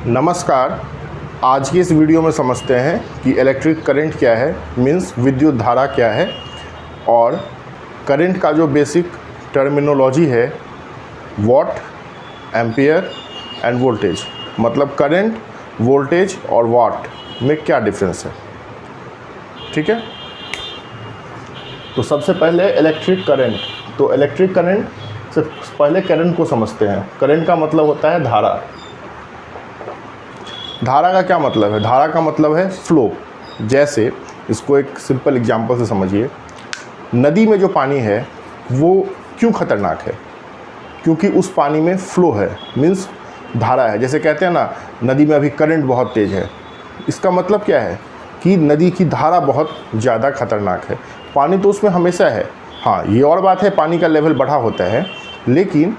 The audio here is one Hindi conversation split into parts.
नमस्कार। आज की इस वीडियो में समझते हैं कि इलेक्ट्रिक करंट क्या है, मीन्स विद्युत धारा क्या है, और करंट का जो बेसिक टर्मिनोलॉजी है वॉट, एम्पियर एंड वोल्टेज। मतलब करंट, वोल्टेज और वाट में क्या डिफरेंस है। ठीक है, तो सबसे पहले इलेक्ट्रिक करंट। तो इलेक्ट्रिक करंट से पहले करंट को समझते हैं। करंट का मतलब होता है धारा। धारा का क्या मतलब है? धारा का मतलब है फ्लो। जैसे इसको एक सिंपल एग्जांपल से समझिए। नदी में जो पानी है वो क्यों खतरनाक है? क्योंकि उस पानी में फ्लो है, मीन्स धारा है। जैसे कहते हैं ना, नदी में अभी करंट बहुत तेज़ है। इसका मतलब क्या है कि नदी की धारा बहुत ज़्यादा खतरनाक है। पानी तो उसमें हमेशा है। हाँ, ये और बात है पानी का लेवल बढ़ा होता है, लेकिन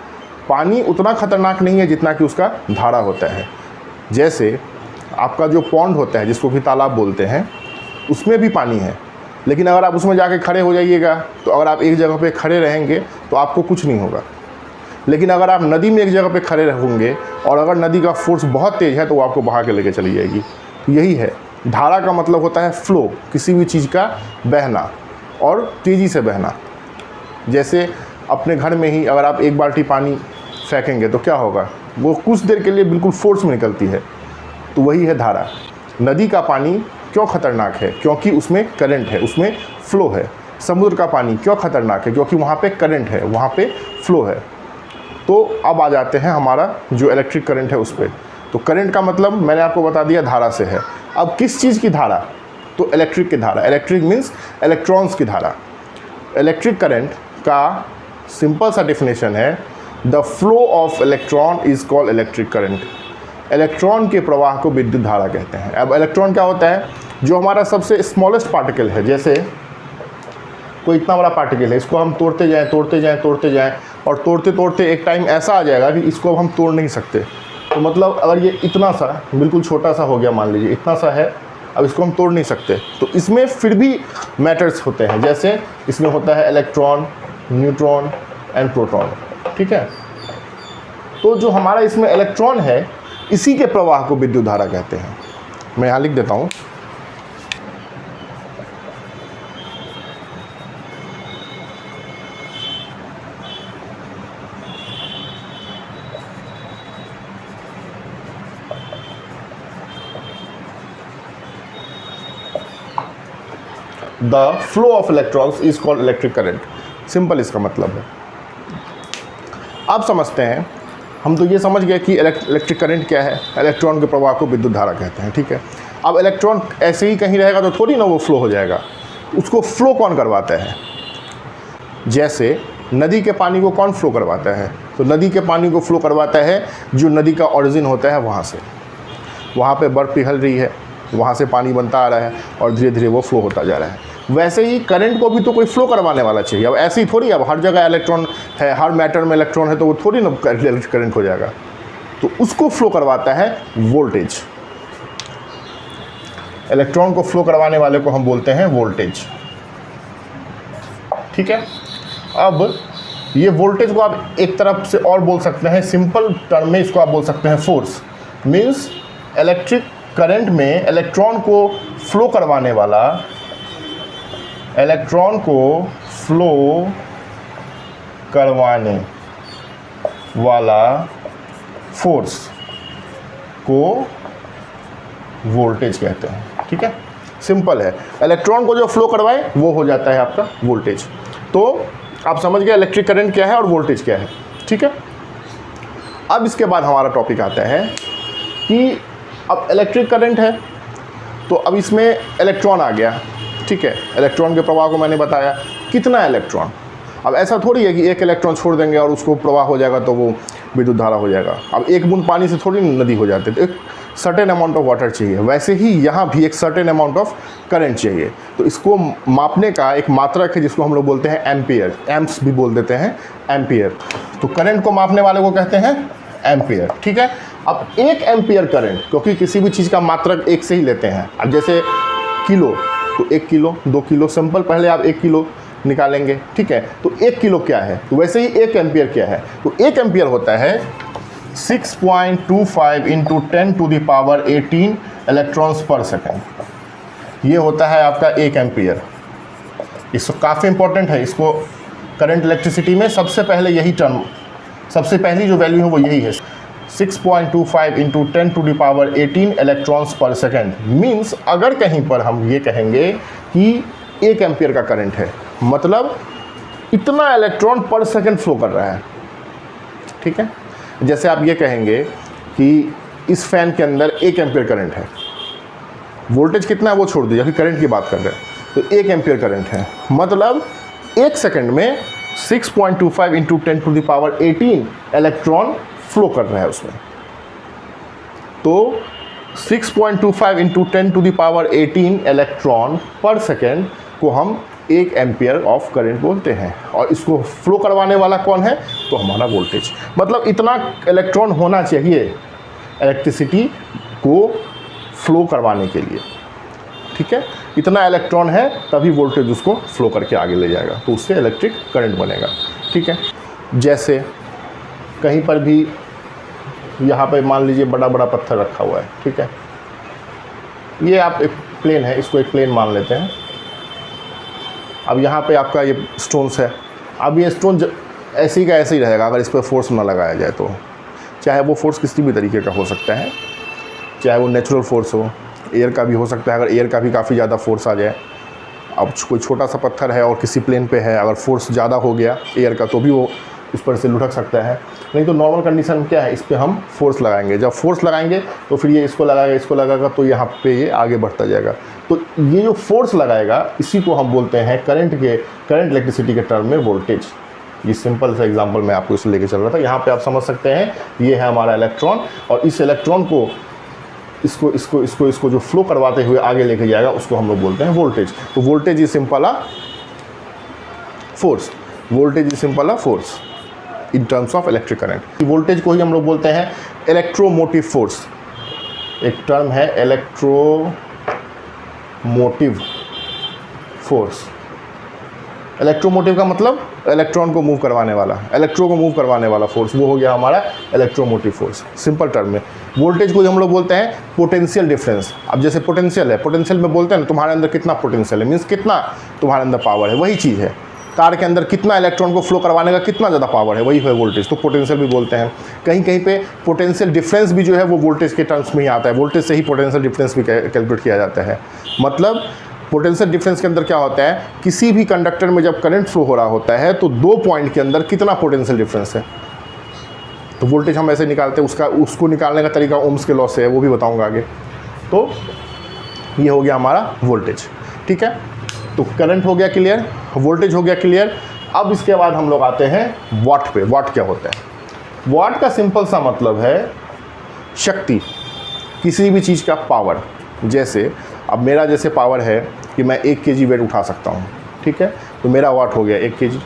पानी उतना खतरनाक नहीं है जितना कि उसका धारा होता है। जैसे आपका जो पॉन्ड होता है, जिसको कि तालाब बोलते हैं, उसमें भी पानी है, लेकिन अगर आप उसमें जाके खड़े हो जाइएगा तो अगर आप एक जगह पे खड़े रहेंगे तो आपको कुछ नहीं होगा। लेकिन अगर आप नदी में एक जगह पे खड़े रहेंगे और अगर नदी का फोर्स बहुत तेज़ है तो वो आपको बहा के लेके चली जाएगी। तो यही है, धारा का मतलब होता है फ्लो, किसी भी चीज़ का बहना और तेज़ी से बहना। जैसे अपने घर में ही अगर आप एक बाल्टी पानी फेंकेंगे तो क्या होगा? वो कुछ देर के लिए बिल्कुल फोर्स में निकलती है। तो वही है धारा। नदी का पानी क्यों खतरनाक है? क्योंकि उसमें करंट है, उसमें फ्लो है। समुद्र का पानी क्यों खतरनाक है? क्योंकि वहाँ पे करंट है, वहाँ पे फ्लो है। तो अब आ जाते हैं हमारा जो इलेक्ट्रिक करंट है उस पर। तो करंट का मतलब मैंने आपको बता दिया धारा से है। अब किस चीज़ की धारा? तो इलेक्ट्रिक की धारा। इलेक्ट्रिक मीन्स इलेक्ट्रॉन्स की धारा। इलेक्ट्रिक करंट का सिंपल सा डेफिनेशन है, the flow of electron is called electric current. Electron के प्रवाह को विद्युत धारा कहते हैं। अब इलेक्ट्रॉन क्या होता है? जो हमारा सबसे स्मॉलेस्ट पार्टिकल है। जैसे कोई इतना बड़ा पार्टिकल है, इसको हम तोड़ते जाएं और तोड़ते तोड़ते एक टाइम ऐसा आ जाएगा कि इसको अब हम तोड़ नहीं सकते। तो मतलब अगर ये इतना सा बिल्कुल छोटा सा हो गया, मान लीजिए इतना सा है, अब इसको हम तोड़ नहीं सकते, तो इसमें फिर भी मैटर्स होते हैं। जैसे इसमें होता है इलेक्ट्रॉन, न्यूट्रॉन एंड प्रोटॉन। ठीक है, तो जो हमारा इसमें इलेक्ट्रॉन है, इसी के प्रवाह को विद्युत धारा कहते हैं। मैं यहाँ लिख देता हूँ। The flow of electrons is called electric current. Simple इसका मतलब है। अब समझते हैं, हम तो ये समझ गए कि इलेक्ट्रिक करंट क्या है, इलेक्ट्रॉन के प्रवाह को विद्युत धारा कहते हैं। ठीक है, अब इलेक्ट्रॉन ऐसे ही कहीं रहेगा तो थोड़ी ना वो फ्लो हो जाएगा। उसको फ्लो कौन करवाता है? जैसे नदी के पानी को कौन फ्लो करवाता है? तो नदी के पानी को फ्लो करवाता है जो नदी का ओरिजिन होता है वहाँ से। वहाँ पे बर्फ़ पिघल रही है, वहाँ से पानी बनता आ रहा है और धीरे धीरे वो फ्लो होता जा रहा है। वैसे ही करंट को भी तो कोई फ्लो करवाने वाला चाहिए। अब ऐसे ही थोड़ी, अब हर जगह इलेक्ट्रॉन है, हर मैटर में इलेक्ट्रॉन है, तो वो थोड़ी ना करंट हो जाएगा। तो उसको फ्लो करवाता है वोल्टेज। इलेक्ट्रॉन को फ्लो करवाने वाले को हम बोलते हैं वोल्टेज। ठीक है, अब ये वोल्टेज को आप एक तरफ से और बोल सकते हैं, सिंपल टर्म में इसको आप बोल सकते हैं फोर्स। मीन्स इलेक्ट्रिक करंट में इलेक्ट्रॉन को फ्लो करवाने वाला, इलेक्ट्रॉन को फ्लो करवाने वाला फोर्स को वोल्टेज कहते हैं। ठीक है, सिंपल है। इलेक्ट्रॉन को जो फ्लो करवाए वो हो जाता है आपका वोल्टेज। तो आप समझ गए इलेक्ट्रिक करंट क्या है और वोल्टेज क्या है। ठीक है, अब इसके बाद हमारा टॉपिक आता है कि अब इलेक्ट्रिक करंट है तो अब इसमें इलेक्ट्रॉन आ गया। ठीक है, इलेक्ट्रॉन के प्रवाह को मैंने बताया। कितना इलेक्ट्रॉन? अब ऐसा थोड़ी है कि एक इलेक्ट्रॉन छोड़ देंगे और उसको प्रवाह हो जाएगा तो वो विद्युत धारा हो जाएगा। अब एक बूंद पानी से थोड़ी नदी हो जाती है, तो एक सर्टेन अमाउंट ऑफ वाटर चाहिए। वैसे ही यहाँ भी एक सर्टेन अमाउंट ऑफ करंट चाहिए। तो इसको मापने का एक मात्रक है जिसको हम लोग बोलते हैं एम्पियर, एम्प्स भी बोल देते हैं एम्पियर। तो करंट को मापने वाले को कहते हैं एम्पियर। ठीक है, अब एक एम्पियर करंट, क्योंकि किसी भी चीज़ का मात्रक एक से ही लेते हैं। अब जैसे किलो, तो 1 किलो, 2 किलो, सिंपल पहले आप 1 किलो निकालेंगे। ठीक है, तो 1 किलो क्या है? तो वैसे ही 1 एम्पियर क्या है? तो 1 एम्पियर होता है 6.25 इंटू 10⁻18 इलेक्ट्रॉन्स पर सेकेंड, ये होता है आपका 1 एम्पियर। इसको काफ़ी इंपॉर्टेंट है, इसको करंट इलेक्ट्रिसिटी में सबसे पहले यही टर्म, सबसे पहली जो वैल्यू है वो यही है। 6.25 इंटू 10⁻18 इलेक्ट्रॉन्स पर सेकेंड मीन्स अगर कहीं पर हम ये कहेंगे कि 1 एम्पियर का करंट है, मतलब इतना इलेक्ट्रॉन पर सेकेंड फ्लो कर रहा है। ठीक है, जैसे आप ये कहेंगे कि इस फैन के अंदर 1 एम्पियर करंट है, वोल्टेज कितना है वो छोड़ दीजिए, अभी करंट की बात कर रहे हैं, तो 1 एम्पियर करंट है, मतलब 1 सेकेंड में 6.25 इंटू 10⁻18 इलेक्ट्रॉन फ्लो कर रहा है उसमें। तो 6.25 इंटू 10⁻18 इलेक्ट्रॉन पर सेकेंड को हम 1 एम्पियर ऑफ करंट बोलते हैं, और इसको फ्लो करवाने वाला कौन है, तो हमारा वोल्टेज। मतलब इतना इलेक्ट्रॉन होना चाहिए इलेक्ट्रिसिटी को फ्लो करवाने के लिए। ठीक है, इतना इलेक्ट्रॉन है तभी वोल्टेज उसको फ्लो करके आगे ले जाएगा, तो उससे इलेक्ट्रिक करंट बनेगा। ठीक है, जैसे कहीं पर भी यहाँ पे मान लीजिए बड़ा बड़ा पत्थर रखा हुआ है। ठीक है, ये आप एक प्लेन है, इसको एक प्लेन मान लेते हैं। अब यहाँ पे आपका ये स्टोन्स है, अब ये स्टोन ऐसे ही का ऐसे ही रहेगा अगर इस पर फोर्स ना लगाया जाए तो। चाहे वो फोर्स किसी भी तरीके का हो सकता है, चाहे वो नेचुरल फोर्स हो, एयर का भी हो सकता है, अगर एयर का भी काफ़ी ज़्यादा फोर्स आ जाए। अब कोई छोटा सा पत्थर है और किसी प्लेन पे है, अगर फोर्स ज़्यादा हो गया एयर का तो भी वो इस पर से लुढ़क सकता है। नहीं तो नॉर्मल कंडीशन में क्या है, इस पर हम फोर्स लगाएंगे, जब फोर्स लगाएंगे तो फिर ये इसको लगाएगा तो यहाँ पे ये आगे बढ़ता जाएगा। तो ये जो फोर्स लगाएगा इसी को हम बोलते हैं करंट इलेक्ट्रिसिटी के टर्म में वोल्टेज। ये सिंपल सा एग्जांपल मैं आपको इसलिए लेके चल रहा था। यहाँ पे आप समझ सकते हैं ये है हमारा इलेक्ट्रॉन, और इस इलेक्ट्रॉन को इसको जो फ्लो करवाते हुए आगे लेके जाएगा उसको हम लोग बोलते हैं वोल्टेज। तो voltage is simple force, voltage is simple force in terms of electric current. Voltage को ही हम लोग बोलते हैं इलेक्ट्रोमोटिव फोर्स। एक टर्म है इलेक्ट्रोमोटिव फोर्स। इलेक्ट्रोमोटिव का मतलब इलेक्ट्रॉन को मूव करवाने वाला, इलेक्ट्रो को मूव करवाने वाला फोर्स, वो हो गया हमारा इलेक्ट्रोमोटिव फोर्स सिंपल टर्म में। वोल्टेज को हम लोग बोलते हैं पोटेंशियल डिफरेंस। अब जैसे पोटेंशियल है, पोटेंशियल में बोलते हैं ना तुम्हारे अंदर कितना पोटेंशियल है, मीन्स कितना तुम्हारे अंदर पावर है, वही चीज़ है। तार के अंदर कितना इलेक्ट्रॉन को फ्लो करवाने का कितना ज़्यादा पावर है, वही है वोल्टेज। तो पोटेंशियल भी बोलते हैं। कहीं कहीं पे पोटेंशियल डिफरेंस भी जो है वो वोल्टेज के टर्म्स में ही आता है, वोल्टेज से ही पोटेंशियल डिफरेंस भी कैलकुलेट किया जाता है। मतलब पोटेंशियल डिफरेंस के अंदर क्या होता है, किसी भी कंडक्टर में जब करंट फ्लो हो रहा होता है तो 2 पॉइंट के अंदर कितना पोटेंशियल डिफरेंस है, तो वोल्टेज हम ऐसे निकालते हैं। उसको निकालने का तरीका ओम्स के लॉ से है, वो भी बताऊंगा आगे। तो ये हो गया हमारा वोल्टेज। ठीक है, तो करंट हो गया क्लियर, वोल्टेज हो गया क्लियर। अब इसके बाद हम लोग आते हैं वाट पे। वाट क्या होता है? वाट का सिंपल सा मतलब है शक्ति, किसी भी चीज़ का पावर। जैसे अब मेरा जैसे पावर है कि मैं 1 kg वेट उठा सकता हूँ, ठीक है, तो मेरा वाट हो गया 1 kg।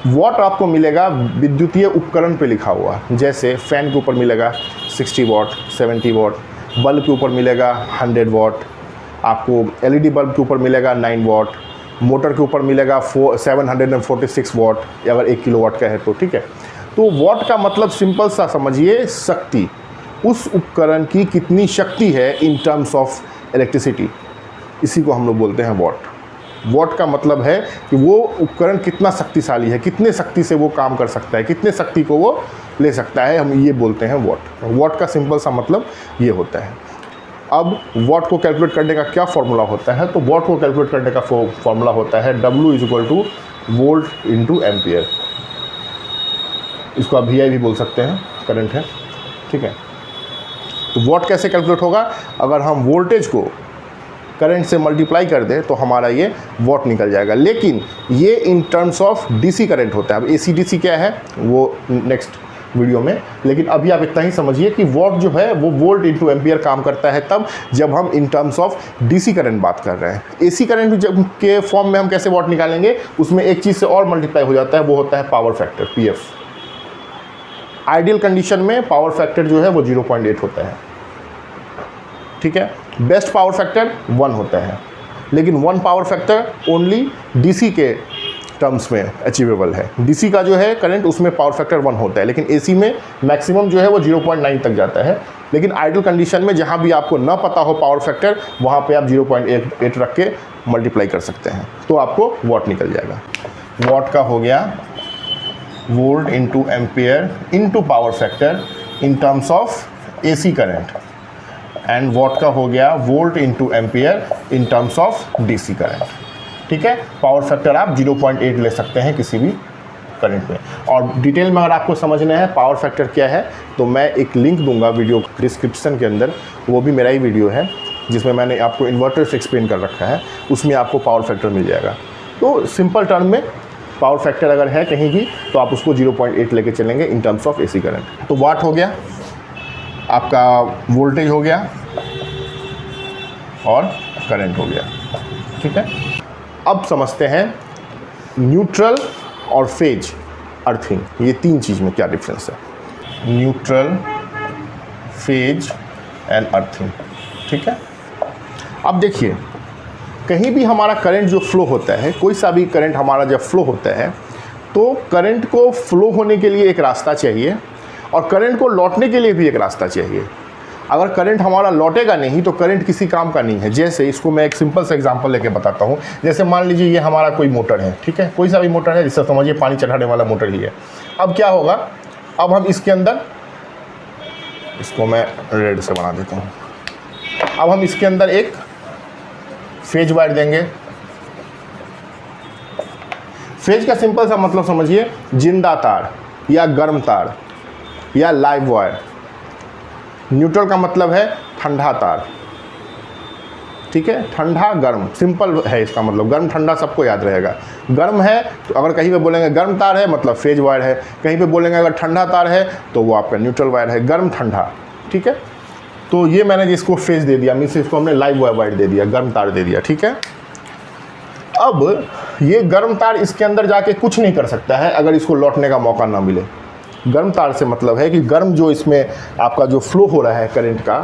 वाट आपको मिलेगा विद्युतीय उपकरण पे लिखा हुआ, जैसे फ़ैन के ऊपर मिलेगा 60 वाट, 70 वाट, बल्ब के ऊपर मिलेगा 100 वाट, आपको LED बल्ब के ऊपर मिलेगा 9 वाट, मोटर के ऊपर मिलेगा 746 वाट, अगर 1 किलोवाट का है तो। ठीक है, तो वाट का मतलब सिंपल सा समझिए शक्ति, उस उपकरण की कितनी शक्ति है इन टर्म्स ऑफ इलेक्ट्रिसिटी, इसी को हम लोग बोलते हैं वाट। वाट का मतलब है कि वो उपकरण कितना शक्तिशाली है, कितने शक्ति से वो काम कर सकता है, कितने शक्ति को वो ले सकता है, हम ये बोलते हैं वाट। वाट का सिंपल सा मतलब ये होता है। अब वाट को कैलकुलेट करने का क्या फॉर्मूला होता है, तो वाट को कैलकुलेट करने का फॉर्मूला होता है W = वोल्ट × एम्पियर। इसको आप VI भी बोल सकते हैं, करंट है। ठीक है, तो वाट कैसे कैलकुलेट होगा, अगर हम वोल्टेज को करंट से मल्टीप्लाई कर दें तो हमारा ये वाट निकल जाएगा। लेकिन ये in terms of DC current होता है। अब AC DC क्या है वो नेक्स्ट वीडियो में, लेकिन अभी आप इतना ही समझिए कि वाट जो है वो वोल्ट × एम्पियर काम करता है तब जब हम in terms of DC current बात कर रहे हैं। AC करंट जब के फॉर्म में हम कैसे वाट निकालेंगे, उसमें एक चीज़ से और मल्टीप्लाई हो जाता है, वो होता है power factor PF। Ideal condition में पावर फैक्टर जो है वो 0.8 होता है। ठीक है, बेस्ट पावर फैक्टर 1 होता है, लेकिन 1 पावर फैक्टर ओनली DC के टर्म्स में अचीवेबल है। डीसी का जो है करंट उसमें पावर फैक्टर 1 होता है, लेकिन एसी में मैक्सिमम जो है वो 0.9 तक जाता है। लेकिन आइडल कंडीशन में जहाँ भी आपको ना पता हो पावर फैक्टर, वहाँ पे आप 0.8 रख के मल्टीप्लाई कर सकते हैं तो आपको वॉट निकल जाएगा। वॉट का हो गया volt into ampere into power factor in terms of AC current, and what का हो गया volt into ampere in terms of DC current. ठीक है, पावर फैक्टर आप 0.8 ले सकते हैं किसी भी करंट में। और डिटेल में अगर आपको समझना है पावर फैक्टर क्या है तो मैं एक लिंक दूंगा वीडियो डिस्क्रिप्शन के अंदर, वो भी मेरा ही वीडियो है जिसमें मैंने आपको इन्वर्टर से एक्सप्लेन कर रखा है, उसमें आपको पावर फैक्टर मिल जाएगा। तो सिंपल टर्म में पावर फैक्टर अगर है कहीं भी तो आप उसको 0.8 लेके चलेंगे in terms of AC current. तो वाट हो गया, आपका वोल्टेज हो गया और करंट हो गया। ठीक है, अब समझते हैं न्यूट्रल और फेज अर्थिंग, ये तीन चीज़ में क्या डिफरेंस है। Neutral, phase and earthing. ठीक है, अब देखिए कहीं भी हमारा करंट जो फ्लो होता है, कोई सा भी करंट हमारा जब फ्लो होता है तो करंट को फ्लो होने के लिए एक रास्ता चाहिए और करंट को लौटने के लिए भी एक रास्ता चाहिए। अगर करंट हमारा लौटेगा नहीं तो करंट किसी काम का नहीं है। जैसे इसको मैं एक सिंपल सा एग्जांपल लेके बताता हूँ। जैसे मान लीजिए ये हमारा कोई मोटर है, ठीक है, कोई सा भी मोटर है, जिससे समझिए पानी चढ़ाने वाला मोटर ही है। अब क्या होगा, अब हम इसके अंदर, इसको मैं रेड से बना देता हूँ, अब हम इसके अंदर एक फेज वायर देंगे। फेज का सिंपल सा मतलब समझिए जिंदा तार या गर्म तार या लाइव वायर। न्यूट्रल का मतलब है ठंडा तार। ठीक है, ठंडा गर्म सिंपल है इसका मतलब, गर्म ठंडा सबको याद रहेगा। गर्म है तो अगर कहीं पे बोलेंगे गर्म तार है मतलब फेज वायर है, कहीं पे बोलेंगे अगर ठंडा तार है तो वो आपका न्यूट्रल वायर है, गर्म ठंडा। ठीक है, तो ये मैंने जिसको फेज दे दिया, मीन्स इसको हमने लाइव वायर दे दिया, गर्म तार दे दिया। ठीक है, अब ये गर्म तार इसके अंदर जाके कुछ नहीं कर सकता है अगर इसको लौटने का मौका ना मिले। गर्म तार से मतलब है कि गर्म जो इसमें आपका जो फ्लो हो रहा है करंट का,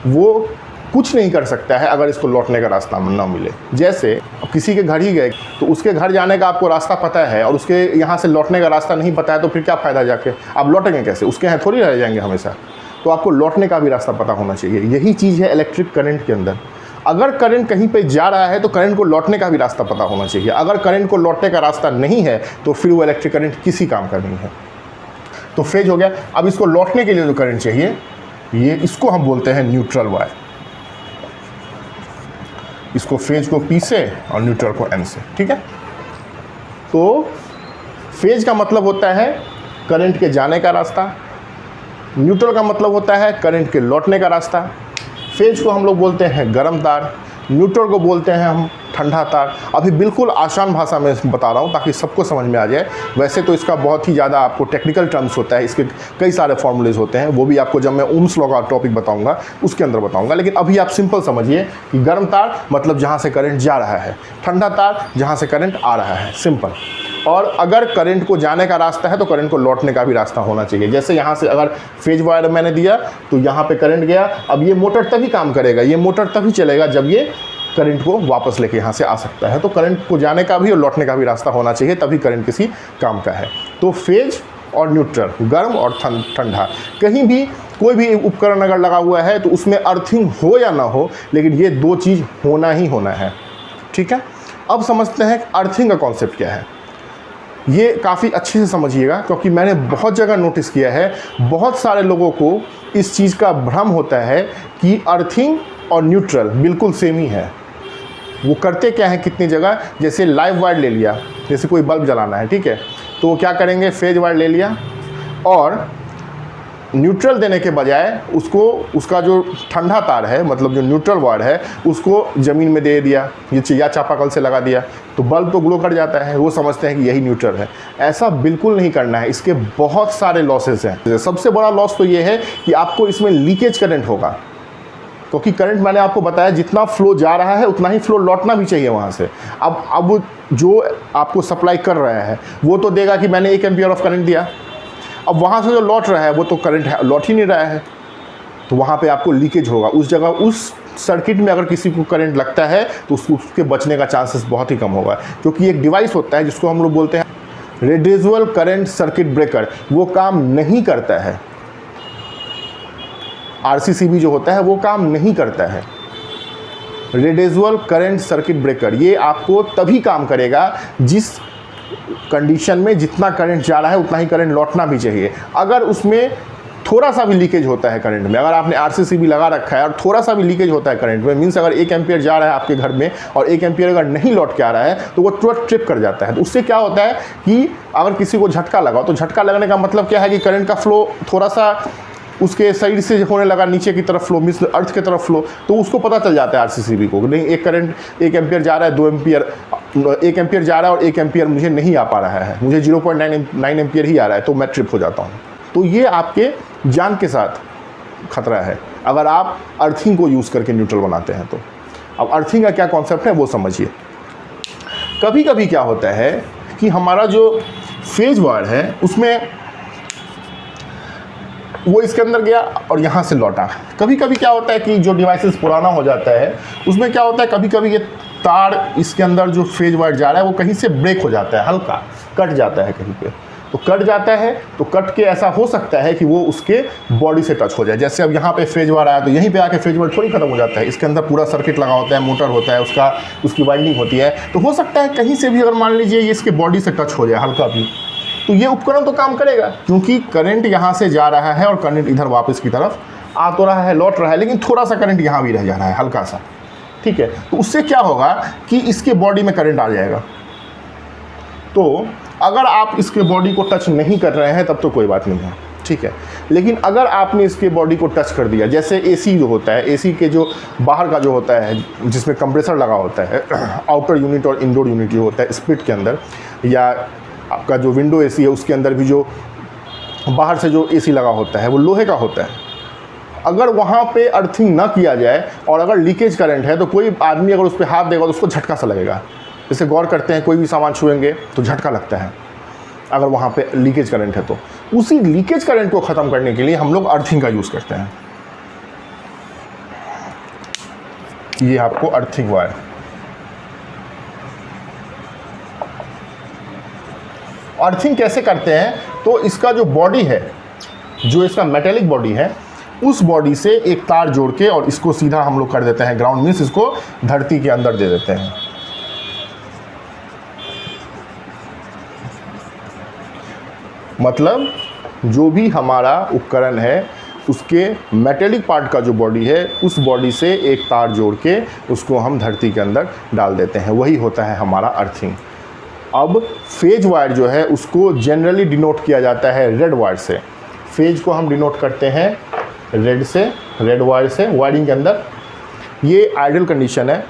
वो कुछ नहीं कर सकता है अगर इसको लौटने का रास्ता ना मिले। जैसे किसी के घर ही गए तो उसके घर जाने का आपको रास्ता पता है और उसके यहाँ से लौटने का रास्ता नहीं पता है तो फिर क्या फ़ायदा जाके, आप लौटेंगे कैसे, उसके यहाँ थोड़ी रह जाएंगे हमेशा। तो आपको लौटने का भी रास्ता पता होना चाहिए। यही चीज़ है इलेक्ट्रिक करंट के अंदर। अगर करंट कहीं पे जा रहा है तो करंट को लौटने का भी रास्ता पता होना चाहिए। अगर करंट को लौटने का रास्ता नहीं है तो फिर वो इलेक्ट्रिक करंट किसी काम का नहीं है। तो फेज हो गया। अब इसको लौटने के लिए जो करंट चाहिए, ये इसको हम बोलते हैं न्यूट्रल वायर। इसको फेज को P से और न्यूट्रल को N से। ठीक है, तो फेज का मतलब होता है करंट के जाने का रास्ता, न्यूट्रल का मतलब होता है करंट के लौटने का रास्ता। फेज को हम लोग बोलते हैं गर्म तार, न्यूट्रल को बोलते हैं हम ठंडा तार। अभी बिल्कुल आसान भाषा में बता रहा हूँ ताकि सबको समझ में आ जाए। वैसे तो इसका बहुत ही ज़्यादा आपको टेक्निकल टर्म्स होता है, इसके कई सारे फॉर्मूलेज होते हैं, वो भी आपको जब मैं ओम्स लॉ का टॉपिक बताऊँगा उसके अंदर बताऊँगा। लेकिन अभी आप सिंपल समझिए कि गर्म तार मतलब जहाँ से करंट जा रहा है, ठंडा तार जहाँ से करंट आ रहा है, सिंपल। और अगर करंट को जाने का रास्ता है तो करंट को लौटने का भी रास्ता होना चाहिए। जैसे यहाँ से अगर फेज वायर मैंने दिया तो यहाँ पे करंट गया, अब ये मोटर तभी काम करेगा, ये मोटर तभी चलेगा जब ये करंट को वापस लेके यहाँ से आ सकता है। तो करंट को जाने का भी और लौटने का भी रास्ता होना चाहिए, तभी करंट किसी काम का है। तो फेज और न्यूट्रल, गर्म और ठंडा, कहीं भी कोई भी उपकरण अगर लगा हुआ है तो उसमें अर्थिंग हो या ना हो, लेकिन ये दो चीज़ होना ही होना है। ठीक है, अब समझते हैं अर्थिंग का कॉन्सेप्ट क्या है। ये काफ़ी अच्छे से समझिएगा क्योंकि मैंने बहुत जगह नोटिस किया है, बहुत सारे लोगों को इस चीज़ का भ्रम होता है कि अर्थिंग और न्यूट्रल बिल्कुल सेम ही है। वो करते क्या है कितनी जगह, जैसे लाइव वायर ले लिया, जैसे कोई बल्ब जलाना है, ठीक है, तो वो क्या करेंगे, फेज वायर ले लिया और न्यूट्रल देने के बजाय उसको, उसका जो ठंडा तार है मतलब जो न्यूट्रल वायर है उसको ज़मीन में दे दिया या चापाकल से लगा दिया, तो बल्ब तो ग्लो कर जाता है। वो समझते हैं कि यही न्यूट्रल है। ऐसा बिल्कुल नहीं करना है, इसके बहुत सारे लॉसेस हैं। सबसे बड़ा लॉस तो ये है कि आपको इसमें लीकेज करंट होगा, क्योंकि करंट मैंने आपको बताया जितना फ्लो जा रहा है उतना ही फ्लो लौटना भी चाहिए वहाँ से। अब जो आपको सप्लाई कर रहा है वो तो देगा कि मैंने 1 एम्पियर ऑफ करंट दिया, अब वहाँ से जो लौट रहा है वो तो करंट लौट ही नहीं रहा है, तो वहाँ पे आपको लीकेज होगा। उस जगह उस सर्किट में अगर किसी को करंट लगता है तो उसके बचने का चांसेस बहुत ही कम होगा, क्योंकि एक डिवाइस होता है जिसको हम लोग बोलते हैं रेसिडुअल करंट सर्किट ब्रेकर, वो काम नहीं करता है। RCCB जो होता है वो काम नहीं करता है। रेसिडुअल करंट सर्किट ब्रेकर ये आपको तभी काम करेगा जिस कंडीशन में जितना करंट जा रहा है उतना ही करंट लौटना भी चाहिए। अगर उसमें थोड़ा सा भी लीकेज होता है करंट में, अगर आपने RCCB लगा रखा है और थोड़ा सा भी लीकेज होता है करंट में, मीन्स अगर 1 एम्पियर जा रहा है आपके घर में और 1 एम्पियर अगर नहीं लौट के आ रहा है तो वो तुरंत ट्रिप कर जाता है। तो उससे क्या होता है कि अगर किसी को झटका लगा तो झटका लगने का मतलब क्या है कि करंट का फ्लो थोड़ा सा उसके साइड से होने लगा, नीचे की तरफ फ्लो, मीन्स अर्थ की तरफ फ्लो, तो उसको पता चल जाता है RCCB को, नहीं एक करंट 1 एम्पियर जा रहा है, 2 एम्पियर 1 एम्पियर जा रहा है और 1 एम्पियर मुझे नहीं आ पा रहा है, मुझे 0.9 एम्पियर ही आ रहा है, तो मैं ट्रिप हो जाता हूँ। तो ये आपके जान के साथ खतरा है अगर आप अर्थिंग को यूज़ करके न्यूट्रल बनाते हैं तो। अब अर्थिंग का क्या कॉन्सेप्ट है वो समझिए। कभी कभी क्या होता है कि हमारा जो फेज वायर है उसमें वो इसके अंदर गया और यहाँ से लौटा। कभी कभी क्या होता है कि जो डिवाइसेस पुराना हो जाता है उसमें क्या होता है, कभी कभी ये तार इसके अंदर जो फेज वायर जा रहा है वो कहीं से ब्रेक हो जाता है, हल्का कट जाता है कहीं पे, तो कट जाता है तो कट के ऐसा हो सकता है कि वो उसके बॉडी से टच हो जाए। जैसे अब यहाँ पे फेज वायर आया तो यहीं पे आके फेज वायर थोड़ी खत्म हो जाता है, इसके अंदर पूरा सर्किट लगा होता है, मोटर होता है, उसकी वाइंडिंग होती है, तो हो सकता है कहीं से भी अगर मान लीजिए ये इसके बॉडी से टच हो जाए हल्का भी, तो ये उपकरण तो काम करेगा क्योंकि करंट यहाँ से जा रहा है और करंट इधर वापस की तरफ आ तो रहा है, लौट रहा है, लेकिन थोड़ा सा करंट यहाँ भी रह जा रहा है हल्का सा, ठीक है। तो उससे क्या होगा कि इसके बॉडी में करंट आ जाएगा। तो अगर आप इसके बॉडी को टच नहीं कर रहे हैं तब तो कोई बात नहीं है, ठीक है। लेकिन अगर आपने इसके बॉडी को टच कर दिया, जैसे AC जो होता है, AC के जो बाहर का जो होता है जिसमें कंप्रेसर लगा होता है, आउटर यूनिट और इंडोर यूनिट जो होता है स्प्लिट के अंदर, या आपका जो विंडो AC है उसके अंदर भी जो बाहर से जो AC लगा होता है वो लोहे का होता है। अगर वहाँ पे अर्थिंग ना किया जाए और अगर लीकेज करंट है तो कोई आदमी अगर उस पर हाथ देगा तो उसको झटका सा लगेगा। जैसे गौर करते हैं कोई भी सामान छुएंगे तो झटका लगता है अगर वहाँ पे लीकेज करंट है। तो उसी लीकेज करंट को ख़त्म करने के लिए हम लोग अर्थिंग का यूज़ करते हैं। ये आपको अर्थिंग वायर, अर्थिंग कैसे करते हैं, तो इसका जो बॉडी है, जो इसका मेटेलिक बॉडी है, उस बॉडी से एक तार जोड़ के और इसको सीधा हम लोग कर देते हैं ग्राउंड, मीन्स इसको धरती के अंदर दे देते हैं। मतलब जो भी हमारा उपकरण है उसके मेटेलिक पार्ट का जो बॉडी है उस बॉडी से एक तार जोड़ के उसको हम धरती के अंदर डाल देते हैं, वही होता है हमारा अर्थिंग। अब फेज वायर जो है उसको जनरली डिनोट किया जाता है रेड वायर से। फेज को हम डिनोट करते हैं रेड से, रेड वायर से वायरिंग के अंदर। ये आइडियल कंडीशन है,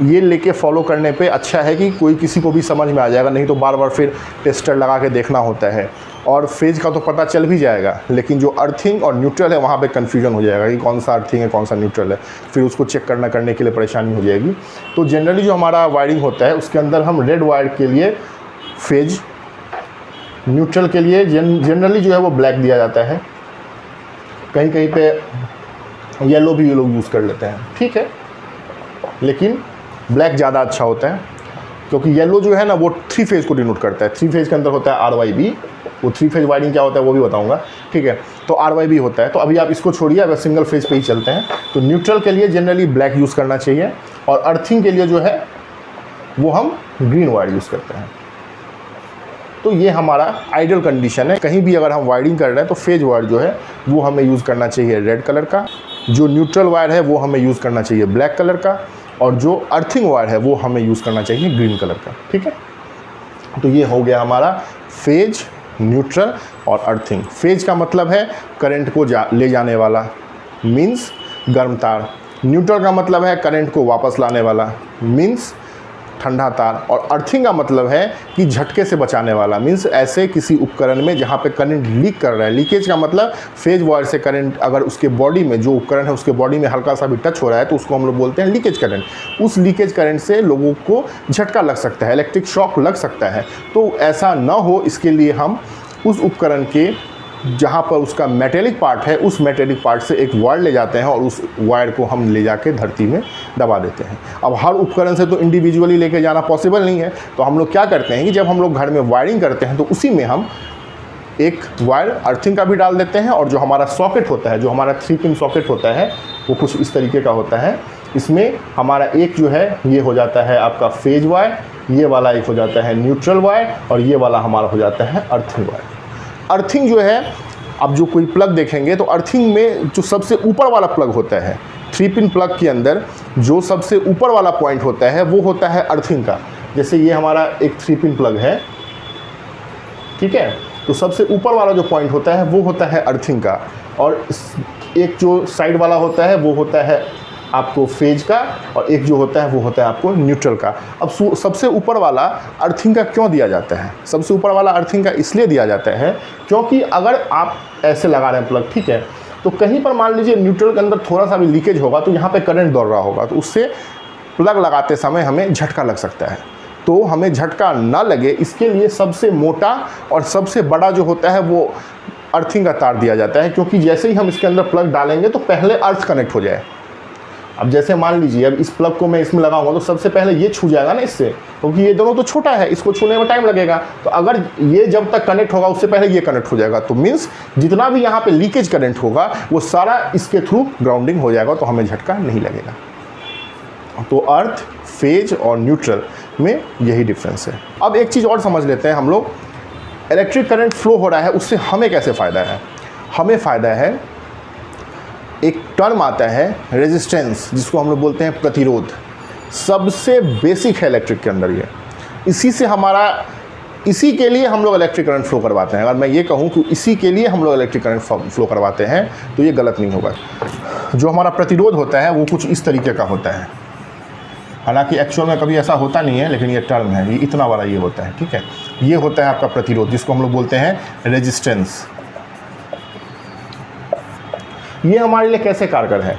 ये लेके फॉलो करने पे अच्छा है कि कोई किसी को भी समझ में आ जाएगा, नहीं तो बार बार फिर टेस्टर लगा के देखना होता है। और फेज का तो पता चल भी जाएगा, लेकिन जो अर्थिंग और न्यूट्रल है वहाँ पे कन्फ्यूजन हो जाएगा कि कौन सा अर्थिंग है कौन सा न्यूट्रल है, फिर उसको चेक करने के लिए परेशानी हो जाएगी। तो जनरली जो हमारा वायरिंग होता है उसके अंदर हम रेड वायर के लिए फेज, न्यूट्रल के लिए जनरली जो है वो ब्लैक दिया जाता है, कहीं कहीं पे येलो भी ये लोग यूज़ कर लेते हैं, ठीक है, लेकिन ब्लैक ज़्यादा अच्छा होता है क्योंकि येलो जो है ना वो 3 फेज़ को डिनोट करता है। 3 फेज़ के अंदर होता है RYB, वो 3 फेज़ वायरिंग क्या होता है वो भी बताऊंगा, ठीक है। तो RYB होता है, तो अभी आप इसको छोड़िए, अब सिंगल फेज़ पे ही चलते हैं। तो न्यूट्रल के लिए जनरली ब्लैक यूज़ करना चाहिए और अर्थिंग के लिए जो है वो हम ग्रीन वायर यूज़ करते हैं। तो ये हमारा आइडियल कंडीशन है। कहीं भी अगर हम वायरिंग कर रहे हैं तो फेज वायर जो है वो हमें यूज़ करना चाहिए रेड कलर का, जो न्यूट्रल वायर है वो हमें यूज़ करना चाहिए ब्लैक कलर का, और जो अर्थिंग वायर है वो हमें यूज़ करना चाहिए ग्रीन कलर का, ठीक है। तो ये हो गया हमारा फेज, न्यूट्रल और अर्थिंग। फेज का मतलब है करंट को ले जाने वाला, मीन्स गर्म तार। न्यूट्रल का मतलब है करंट को वापस लाने वाला, मीन्स ठंडा तार। और अर्थिंग का मतलब है कि झटके से बचाने वाला, मीन्स ऐसे किसी उपकरण में जहाँ पे करंट लीक कर रहा है। लीकेज का मतलब फेज वायर से करंट अगर उसके बॉडी में, जो उपकरण है उसके बॉडी में हल्का सा भी टच हो रहा है तो उसको हम लोग बोलते हैं लीकेज करंट। उस लीकेज करंट से लोगों को झटका लग सकता है, इलेक्ट्रिक शॉक लग सकता है। तो ऐसा ना हो इसके लिए हम उस उपकरण के जहाँ पर उसका मेटेलिक पार्ट है, उस मेटेलिक पार्ट से एक वायर ले जाते हैं और उस वायर को हम ले जाके धरती में दबा देते हैं। अब हर उपकरण से तो इंडिविजुअली लेके जाना पॉसिबल नहीं है, तो हम लोग क्या करते हैं कि जब हम लोग घर में वायरिंग करते हैं तो उसी में हम एक वायर अर्थिंग का भी डाल देते हैं, और जो हमारा सॉकेट होता है, जो हमारा 3 पिन सॉकेट होता है, वो कुछ इस तरीके का होता है। इसमें हमारा एक जो है ये हो जाता है आपका फेज वायर, ये वाला एक हो जाता है न्यूट्रल वायर, और ये वाला हमारा हो जाता है अर्थिंग वायर। अर्थिंग जो है, अब जो कोई प्लग देखेंगे तो अर्थिंग में जो सबसे ऊपर वाला प्लग होता है, 3 पिन प्लग के अंदर जो सबसे ऊपर वाला पॉइंट होता है वो होता है अर्थिंग का। जैसे ये हमारा एक 3 पिन प्लग है, ठीक है, तो सबसे ऊपर वाला जो पॉइंट होता है वो होता है अर्थिंग का, और एक जो साइड वाला होता है वो होता है आपको फेज का, और एक जो होता है वो होता है आपको न्यूट्रल का। अब सबसे ऊपर वाला अर्थिंग का क्यों दिया जाता है? सबसे ऊपर वाला अर्थिंग का इसलिए दिया जाता है क्योंकि अगर आप ऐसे लगा रहे हैं प्लग, ठीक है, तो कहीं पर मान लीजिए न्यूट्रल के अंदर थोड़ा सा भी लीकेज होगा तो यहाँ पे करंट दौड़ रहा होगा, तो उससे प्लग लगाते समय हमें झटका लग सकता है। तो हमें झटका ना लगे इसके लिए सबसे मोटा और सबसे बड़ा जो होता है वो अर्थिंग का तार दिया जाता है, क्योंकि जैसे ही हम इसके अंदर प्लग डालेंगे तो पहले अर्थ कनेक्ट हो जाए। अब जैसे मान लीजिए अब इस प्लग को मैं इसमें लगाऊंगा तो सबसे पहले ये छू जाएगा ना इससे, क्योंकि ये दोनों तो छोटा है, इसको छूने में टाइम लगेगा। तो अगर ये जब तक कनेक्ट होगा उससे पहले ये कनेक्ट हो जाएगा, तो मीन्स जितना भी यहाँ पे लीकेज करंट होगा वो सारा इसके थ्रू ग्राउंडिंग हो जाएगा, तो हमें झटका नहीं लगेगा। तो अर्थ, फेज और न्यूट्रल में यही डिफरेंस है। अब एक चीज़ और समझ लेते हैं हम लोग, इलेक्ट्रिक करंट फ्लो हो रहा है उससे हमें कैसे फ़ायदा है? हमें फ़ायदा है, एक टर्म आता है रेजिस्टेंस, जिसको हम लोग बोलते हैं प्रतिरोध। सबसे बेसिक है इलेक्ट्रिक के अंदर ये, इसी से हमारा, इसी के लिए हम लोग इलेक्ट्रिक करंट फ्लो करवाते हैं। अगर मैं ये कहूँ कि इसी के लिए हम लोग इलेक्ट्रिक करंट फ्लो करवाते हैं तो ये गलत नहीं होगा। जो हमारा प्रतिरोध होता है वो कुछ इस तरीके का होता है, हालांकि एक्चुअल में कभी ऐसा होता नहीं है, लेकिन ये टर्म है, ये इतना वाला ये होता है, ठीक है। ये होता है आपका प्रतिरोध, जिसको हम लोग बोलते हैं रेजिस्टेंस। ये हमारे लिए कैसे कारगर है?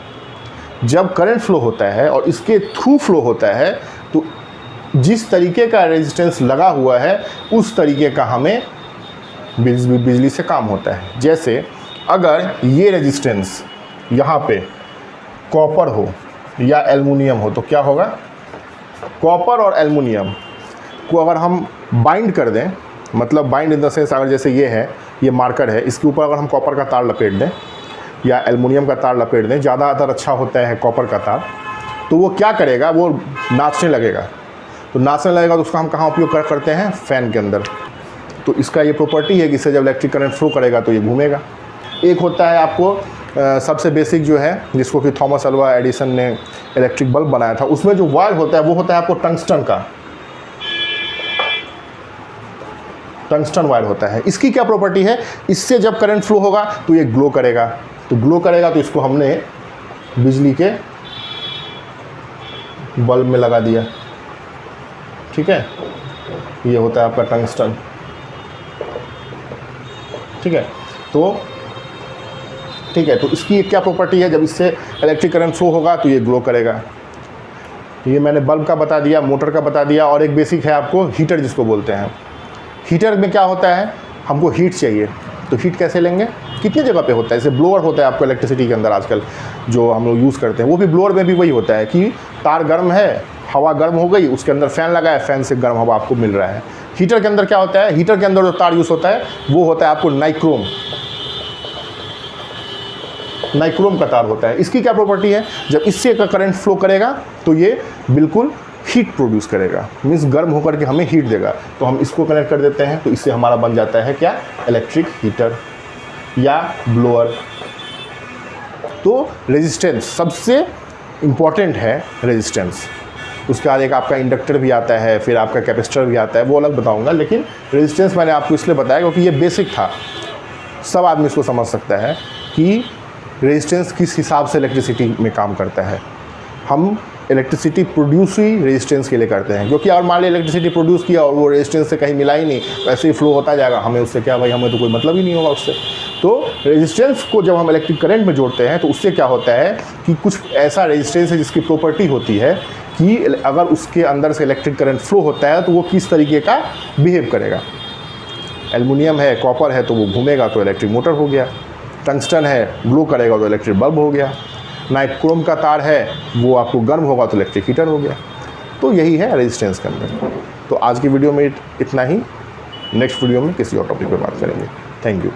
जब करंट फ्लो होता है और इसके थ्रू फ्लो होता है तो जिस तरीके का रेजिस्टेंस लगा हुआ है उस तरीके का हमें बिजली से काम होता है। जैसे अगर ये रेजिस्टेंस यहाँ पे कॉपर हो या एल्युमिनियम हो तो क्या होगा? कॉपर और एल्युमिनियम को अगर हम बाइंड कर दें, मतलब बाइंड इन द सेंस, अगर जैसे ये है, ये मार्कर है, इसके ऊपर अगर हम कॉपर का तार लपेट दें या एल्युमिनियम का तार लपेट दें, ज़्यादातर अच्छा होता है कॉपर का तार, तो वो क्या करेगा? वो नाचने लगेगा। तो नाचने लगेगा तो उसका हम कहाँ उपयोग करते हैं? फ़ैन के अंदर। तो इसका ये प्रॉपर्टी है कि इससे जब इलेक्ट्रिक करंट फ्लो करेगा तो ये घूमेगा। एक होता है आपको सबसे बेसिक जो है, जिसको कि थॉमस अल्वा एडिसन ने इलेक्ट्रिक बल्ब बनाया था, उसमें जो वायर होता है वो होता है आपको टंगस्टन का, टंगस्टन वायर होता है। इसकी क्या प्रॉपर्टी है? इससे जब करंट फ्लो होगा तो ये ग्लो करेगा, तो ग्लो करेगा तो इसको हमने बिजली के बल्ब में लगा दिया, ठीक है। ये होता है आपका टंगस्टन, ठीक है। तो ठीक है, तो इसकी क्या प्रॉपर्टी है? जब इससे इलेक्ट्रिक करंट फ्लो होगा तो ये ग्लो करेगा। ये मैंने बल्ब का बता दिया, मोटर का बता दिया, और एक बेसिक है आपको हीटर, जिसको बोलते हैं। हीटर में क्या होता है? हमको हीट चाहिए, तो हीट कैसे लेंगे? कितनी जगह पे होता है? जैसे ब्लोअर होता है आपको इलेक्ट्रिसिटी के अंदर आजकल जो हम लोग यूज़ करते हैं, वो भी ब्लोअर में भी वही होता है कि तार गर्म है, हवा गर्म हो गई, उसके अंदर फ़ैन लगा है, फ़ैन से गर्म हवा आपको मिल रहा है। हीटर के अंदर क्या होता है? हीटर के अंदर जो तार यूज़ होता है वो होता है आपको नाइक्रोम, नाइक्रोम का तार होता है। इसकी क्या प्रॉपर्टी है? जब इससे का करंट फ्लो करेगा तो ये बिल्कुल हीट प्रोड्यूस करेगा, मीन्स गर्म होकर के हमें हीट देगा। तो हम इसको कनेक्ट कर देते हैं, तो इससे हमारा बन जाता है क्या? इलेक्ट्रिक हीटर या ब्लोअर। तो रेजिस्टेंस सबसे इम्पॉर्टेंट है, रेजिस्टेंस। उसके बाद एक आपका इंडक्टर भी आता है, फिर आपका कैपेसिटर भी आता है, वो अलग बताऊंगा। लेकिन रेजिस्टेंस मैंने आपको इसलिए बताया क्योंकि ये बेसिक था, सब आदमी इसको समझ सकता है कि रेजिस्टेंस किस हिसाब से इलेक्ट्रिसिटी में काम करता है। हम इलेक्ट्रिसिटी प्रोड्यूस ही रेजिस्टेंस के लिए करते हैं, क्योंकि अगर मान लिया इलेक्ट्रिसिटी प्रोड्यूस किया और वो रेजिस्टेंस से कहीं मिला ही नहीं, वैसे ही फ्लो होता जाएगा, हमें उससे क्या भाई, हमें तो कोई मतलब ही नहीं होगा उससे। तो रेजिस्टेंस को जब हम इलेक्ट्रिक करंट में जोड़ते हैं तो उससे क्या होता है कि कुछ ऐसा रेजिस्टेंस है जिसकी प्रॉपर्टी होती है कि अगर उसके अंदर से इलेक्ट्रिक करंट फ्लो होता है तो वो किस तरीके का बिहेव करेगा। एल्युमिनियम है, कॉपर है तो वो घूमेगा तो इलेक्ट्रिक मोटर हो गया, टंगस्टन है ग्लो करेगा तो इलेक्ट्रिक बल्ब हो गया, नाइक्रोम का तार है वो आपको गर्म होगा तो इलेक्ट्रिक हीटर हो गया। तो यही है रेजिस्टेंस के अंदर। तो आज की वीडियो में इतना ही, नेक्स्ट वीडियो में किसी और टॉपिक पर बात करेंगे। Thank you.